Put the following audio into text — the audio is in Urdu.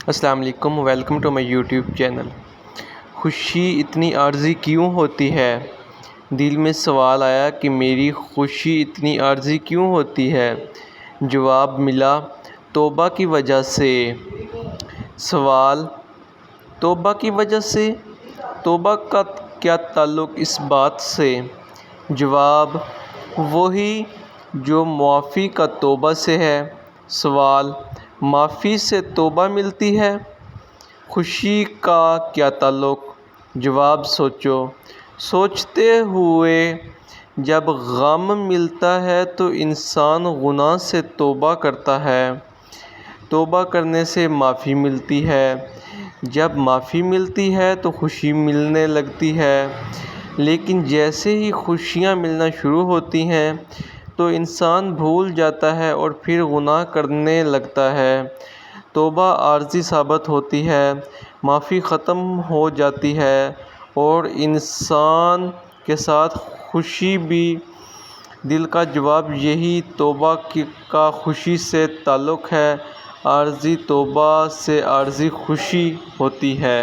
السلام علیکم، welcome to my YouTube channel. خوشی اتنی عارضی کیوں ہوتی ہے؟ دل میں سوال آیا کہ میری خوشی اتنی عارضی کیوں ہوتی ہے؟ جواب ملا، توبہ کی وجہ سے۔ سوال: توبہ کی وجہ سے؟ توبہ کا کیا تعلق اس بات سے؟ جواب: وہی جو معافی کا توبہ سے ہے۔ سوال: معافی سے توبہ ملتی ہے؟ خوشی کا کیا تعلق؟ جواب: سوچتے ہوئے جب غم ملتا ہے تو انسان گناہ سے توبہ کرتا ہے۔ توبہ کرنے سے معافی ملتی ہے۔ جب معافی ملتی ہے تو خوشی ملنے لگتی ہے۔ لیکن جیسے ہی خوشیاں ملنا شروع ہوتی ہیں تو انسان بھول جاتا ہے اور پھر گناہ کرنے لگتا ہے۔ توبہ عارضی ثابت ہوتی ہے، معافی ختم ہو جاتی ہے اور انسان کے ساتھ خوشی بھی۔ دل کا جواب یہی توبہ کا خوشی سے تعلق ہے۔ عارضی توبہ سے عارضی خوشی ہوتی ہے۔